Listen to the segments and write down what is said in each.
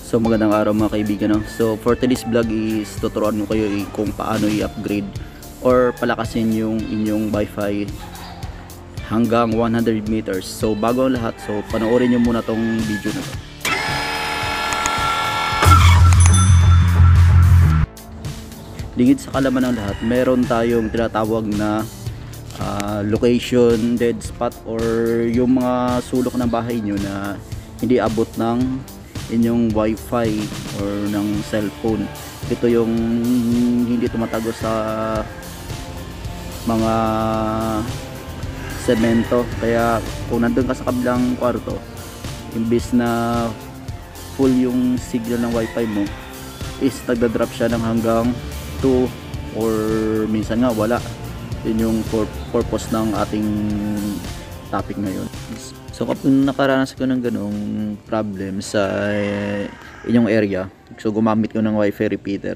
So magandang araw mga kaibigan, no? So for today's vlog is tuturuan ko kayo kung paano i-upgrade or palakasin yung inyong Wi-Fi hanggang 100 meters. So bago ang lahat, so panoorin nyo muna tong video na to. Lingid sa kalaman ng lahat, meron tayong tinatawag na location dead spot or yung mga sulok ng bahay nyo na hindi abot ng inyong Wi-Fi or ng cellphone. Ito yung hindi tumatago sa mga semento, kaya kung nandun ka sa kabilang kwarto, imbis na full yung signal ng Wi-Fi mo is nagda-drop siya ng hanggang 2 or minsan nga wala. Yun yung purpose ng ating topic ngayon. So kapag nakaranas ko ng ganong problem sa inyong area, so gumamit ko ng Wi-Fi repeater,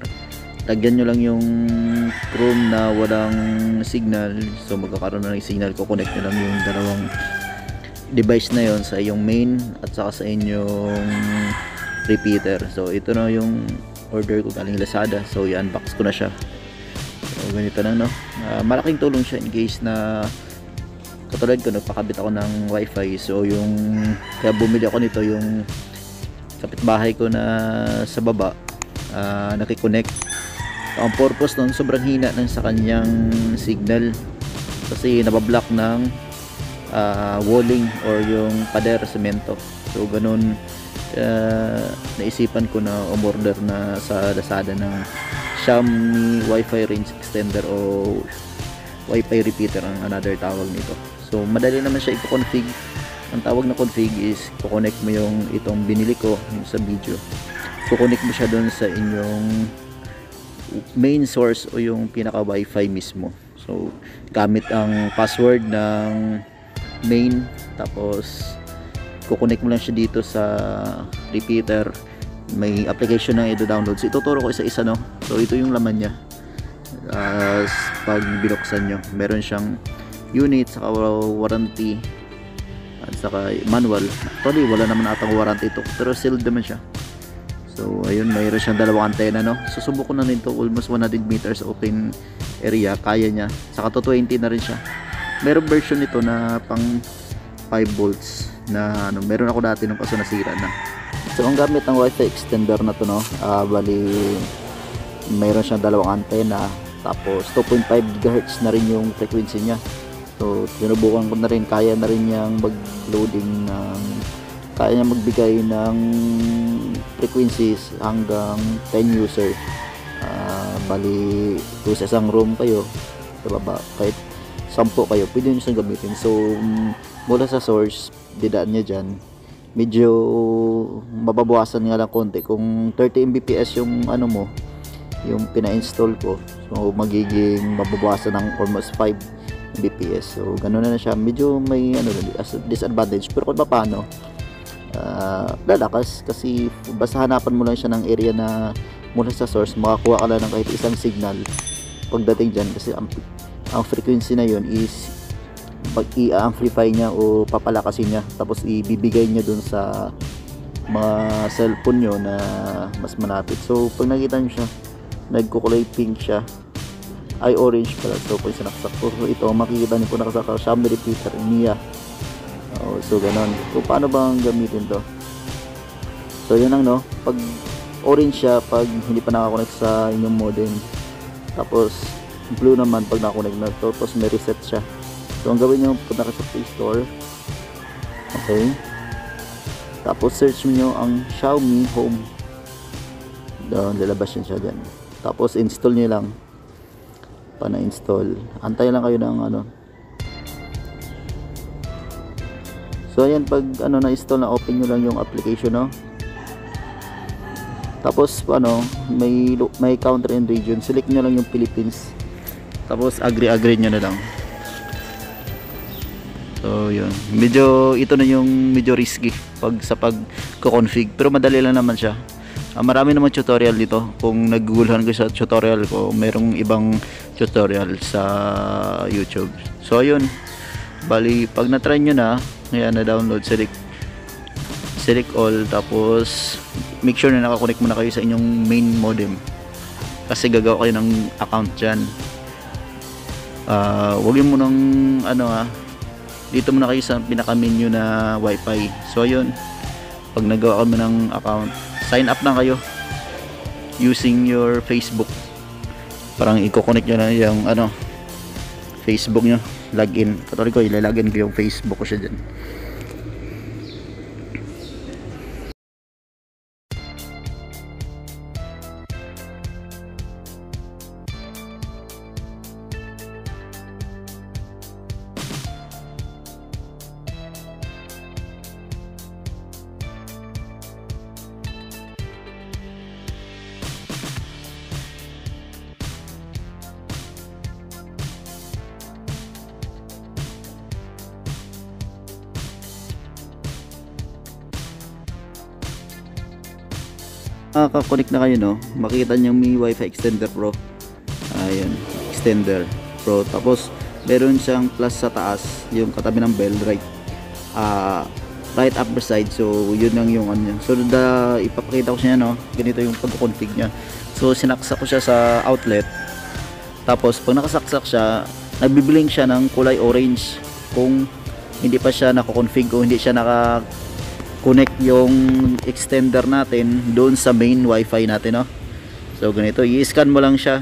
lagyan nyo lang yung room na walang signal. So magkakaroon na ng signal, kukonect nyo lang yung dalawang device na yon sa iyong main at saka sa inyong repeater. So ito na yung order ko galing Lazada, so i-unbox ko na siya. So ganito na, no? Malaking tulong siya in case na katulad ko, nagpakabit ako ng Wi-Fi. So yung kaya bumili ako nito, yung kapitbahay ko na sa baba nakikonnect. Ang purpose nun, sobrang hina ng sa kanyang signal kasi nabablock ng walling or yung pader, semento. So ganun, naisipan ko na umorder na sa Lazada ng Xiaomi Wi-Fi range extender o Wi-Fi repeater ang another tawag nito. So madali naman siya i-config. Ang tawag na config is kukonect mo yung itong binili ko yung sa video. Kukonect mo siya doon sa inyong main source o yung pinaka Wi-Fi mismo. So gamit ang password ng main, tapos kukonect mo lang siya dito sa repeater. May application na i-download. So ituturo ko isa-isa, no. So ito yung laman niya. Pag binuksan nyo, meron siyang unit, saka warranty at saka manual. Actually wala naman atang warranty ito, pero sealed naman siya. So ayun, mayroon siyang dalawang antena, no. Susubukan na nito, almost 100 meters open area, kaya niya. Saka 220 na rin siya. Meron version nito na pang 5 volts na ano, meron ako dati nung kaso nasira na. So ang gamit ng Wi-Fi extender na to, no, bali mayroon siyang dalawang antena, tapos 2.5 GHz na rin yung frequency niya. So tinubukan ko na rin, kaya na rin niyang mag-loading ng, kaya niya magbigay ng frequencies hanggang 10 user. Bali kung sa isang room kayo sa baba, kahit 10 kayo, pwede nyo siyang gamitin. So mula sa source, didaan niya dyan, medyo mababawasan nga lang konti. Kung 30 Mbps yung ano mo, yung pina-install ko, so magiging mababawasan ng almost 5 Mbps. So ganoon na siya, medyo may ano disadvantage, pero kung paano lalakas, kasi basta hanapan mo lang siya ng area na mula sa source, makakuha ka lang ng kahit isang signal pagdating dyan, kasi ang frequency na yun is pag i-amplify niya o papalakasin niya, tapos ibibigay niya dun sa mga cellphone nyo na mas malapit. So pag nakita nyo siya, nagkukulay pink siya, ay orange pala. So pag sinaksak ko ito, makikita niyo po nakasaka Xiaomi repeater Mia. So ganon. So paano bang gamitin to? So yun lang, no, pag orange siya pag hindi pa nakakonect sa inyong modem, tapos blue naman pag nakakonect na to, tapos may reset siya. So ang gawin nyo, punta ka sa Play Store, okay, tapos search nyo ang Xiaomi Home, doon lalabas yun siya dyan. Tapos install nyo lang. Na-install, antay lang kayo ng ano. So ayan, pag ano na-install na, open nyo lang yung application, no. Tapos ano, may country and region, select nyo lang yung Philippines, tapos agree nyo na lang. So yun, medyo ito na yung medyo risky pag sa pag-config, pero madali lang naman siya. Marami naman tutorial dito. Kung naguguluhan ko sa tutorial ko, merong ibang tutorial sa YouTube. So ayun, bali pag na-try nyo na, ayan, na-download, select all, tapos make sure na nakakonect muna kayo sa inyong main modem kasi gagawa kayo ng account dyan. Huwag yun munang dito muna kayo sa pinaka menu na wifi. So ayun, pag nagawa kami ng account, sign up na kayo using your Facebook. Parang i-connect nyo na yung Facebook nyo, login. Katulad ko, ilalagin ko yung Facebook ko siya dyan. Kaka-connect na kayo, no? Makikita nyo may Wi-Fi Extender Pro. Ayan, Extender Pro. Tapos meron siyang plus sa taas, yung katabi ng bell, right upper side. So yun lang yung So ipapakita ko siya, no? Ganito yung pag-config niya. So sinaksak ko siya sa outlet. Tapos pag nakasaksak siya, nagbiblink siya ng kulay orange kung hindi pa siya nako-config, kung hindi siya connect yung extender natin doon sa main wifi natin, no? So ganito, i-scan mo lang siya.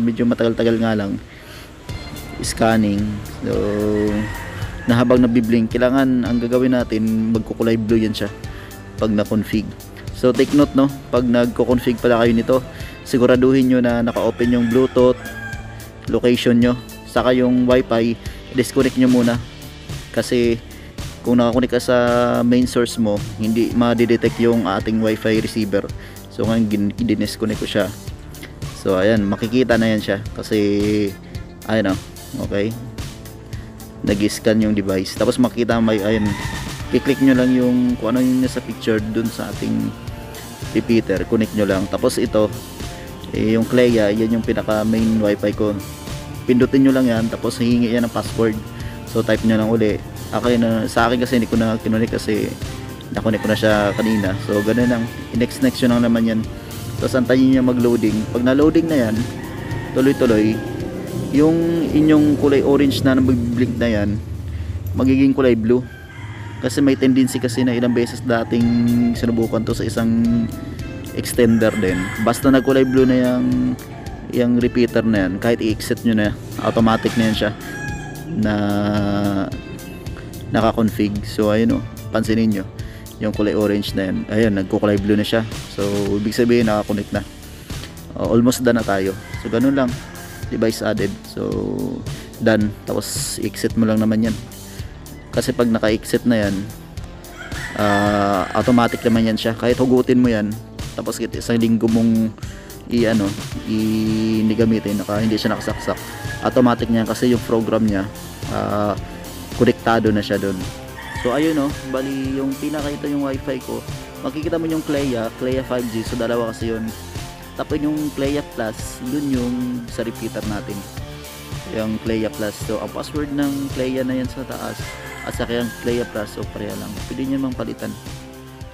Medyo matagal-tagal nga lang scanning. So na habang nabiblink, kailangan ang gagawin natin, magkukulay blue yan siya pag na-config. So take note, no, pag nagko-config pala kayo nito, siguraduhin nyo na naka-open yung Bluetooth, location nyo, saka yung wifi, disconnect nyo muna. Kasi kung nakakunik ka sa main source mo, hindi ma-detect yung ating wifi receiver. So ngayon dinisconnect ko siya. So ayan, makikita na yan siya kasi ayan, okay, nag-scan yung device. Tapos makita may ayan, i-click nyo lang yung kung ano yung nasa picture dun sa ating repeater, connect nyo lang. Tapos ito yung Clea, yan yung pinaka main wifi ko. Pindutin nyo lang yan, tapos hihingi yan ng password. So type nyo lang uli. Sa akin kasi hindi ko na kinunik kasi nakunik ko na siya kanina. So ganun lang, next yun lang naman yan. Tapos antayin nyo mag-loading. Pag na-loading na yan, tuloy-tuloy, yung inyong kulay orange na mag-blink na yan, magiging kulay blue. Kasi may tendency kasi na ilang beses dating sinubukan to sa isang extender din. Basta nagkulay blue na yung repeater na yan, kahit i-exit nyo na, automatic na yan siya na naka-config. So ayun, pansinin nyo yung kulay orange na yan, ayun, nagkukulay blue na siya. So ibig sabihin naka-connect na. Almost done na tayo. So ganun lang, device added. So done. Tapos exit mo lang naman yan. Kasi pag naka-exit na yan, automatic naman yan siya. Kahit hugutin mo yan, tapos isang linggo mong hindi gamitin, hindi siya nakasaksak, automatic niya kasi yung program niya konektado na siya doon. So ayun, bali yung ito yung wifi ko, makikita mo yung Clea 5G. So dalawa kasi yun. Tapos yung Clea Plus, yun yung sa repeater natin, yung Clea Plus. So ang password ng Clea na yan sa taas at saka yung Clea Plus, so pareha lang. Pwede nyo mang palitan,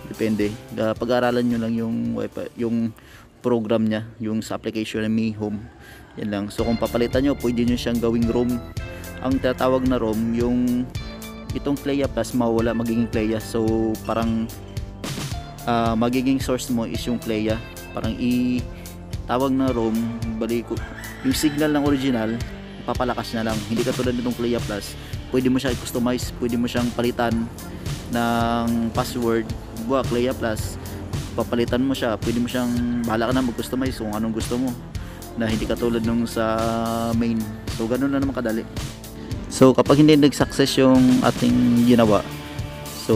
depende. Pag-aralan nyo lang yung wifi, yung program nya, yung sa application na Mi Home, yan lang. So kung papalitan nyo, pwede nyo siyang gawing ROM. Ang tatawag na ROM, yung itong Clea Plus mawala, magiging Clea. So parang magiging source mo is yung Clea. Parang tawag na ROM, balik yung signal ng original, papalakas na lang. Hindi katulad nitong Clea Plus, pwede mo siya i-customize, pwede mo siyang palitan ng password. Buwa Clea Plus, papalitan mo siya, pwede mo siyang, bahala ka na mag-customize kung anong gusto mo, na hindi katulad nung sa main. So ganun na naman kadali. So kapag hindi nag-success yung ating ginawa, so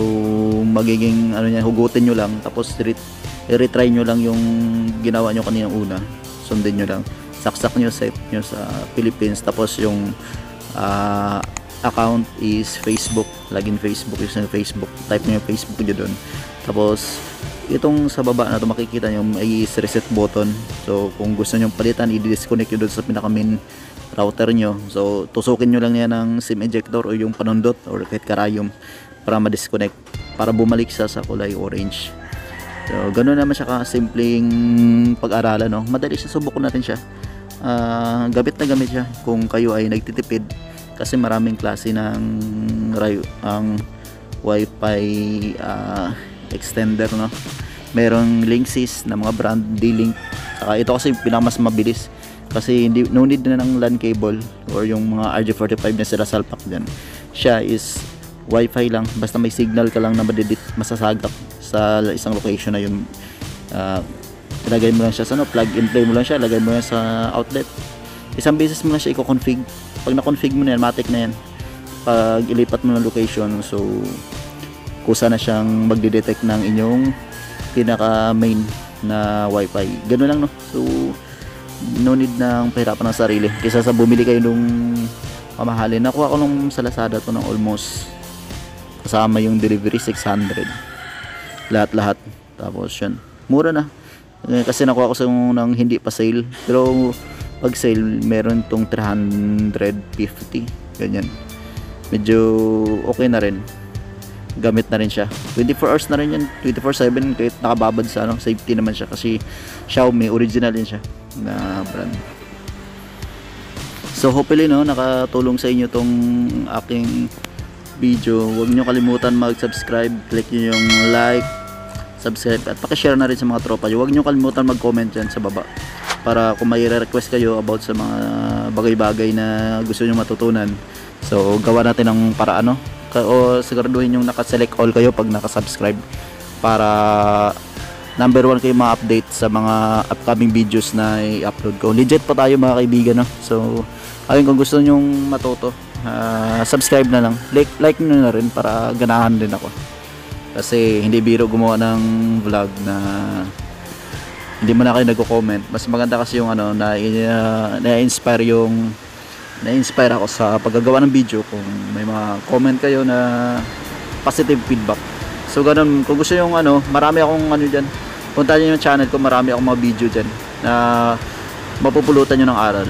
magiging hugutin nyo lang, tapos i-retry nyo lang yung ginawa nyo kaninang una, sundin nyo lang, saksak nyo, set nyo sa Philippines, tapos yung account is Facebook, login Facebook, using Facebook, type nyo yung Facebook nyo dun. Tapos itong sa baba na to, makikita nyo may reset button. So kung gusto nyo palitan, i-disconnect nyo dun sa pinaka main router nyo. So tusukin nyo lang yan ng SIM ejector o yung panundot or kahit karayom para ma-disconnect, para bumalik siya sa kulay orange. So ganoon naman siya ka-simpleng pag-aralan, no. Madali siya, subukan natin siya. Gamit na gamit siya kung kayo ay nagtitipid kasi maraming klase ng ang Wi-Fi extender, no. Merong Linksys na mga brand, D-Link. Saka ito kasi pinakamas mabilis kasi hindi, no need na ng LAN cable or yung mga RJ45 na sila salpak dyan. Siya is Wi-Fi lang, basta may signal ka lang na masasagap sa isang location na yun. Ilagay mo lang siya sa plug and play mo lang siya, lagay mo lang sa outlet. Isang beses mo lang siya i-config. Pag na-config mo na yan, matic na yan. Pag ilipat mo ng location, so kusa na siyang magde-detect ng inyong pinaka main na Wi-Fi. Ganun lang, no. So no need ng pahirapan ng sarili kaysa sa bumili kayo nung mamahalin. Nakuha ko nung sa Lazada to ng almost kasama yung delivery 600 lahat. Tapos yun, mura na kasi nakuha ko sa nang hindi pa sale, pero pag sale meron tong 350 ganyan. Medyo okay na rin, gamit na rin siya 24 hours na rin yan, 24/7 kahit nakababad sa safety naman siya kasi Xiaomi original din siya na brand. So hopefully, no, nakatulong sa inyo tong aking video. Huwag nyo kalimutan mag-subscribe, click nyo yung like, subscribe at pakishare na rin sa mga tropa nyo. Huwag nyo kalimutan mag-comment dyan sa baba para kung may request kayo about sa mga bagay-bagay na gusto nyo matutunan, so gawa natin ng paraan, no? O siguraduhin yung naka-select all kayo pag naka-subscribe para number 1 kayo ma-update sa mga upcoming videos na i-upload ko. Legit pa tayo mga kaibigan, no? So ayun, kung gusto nyo matuto, subscribe na lang, like nyo na rin para ganahan din ako kasi hindi biro gumawa ng vlog na hindi mo na kayo nagko-comment. Mas maganda kasi yung na-inspire ako sa paggagawa ng video kung may mga comment kayo na positive feedback. So ganun, kung gusto yung marami akong dyan, punta nyo yung channel ko, marami akong mga video dyan na mapupulutan nyo ng aral.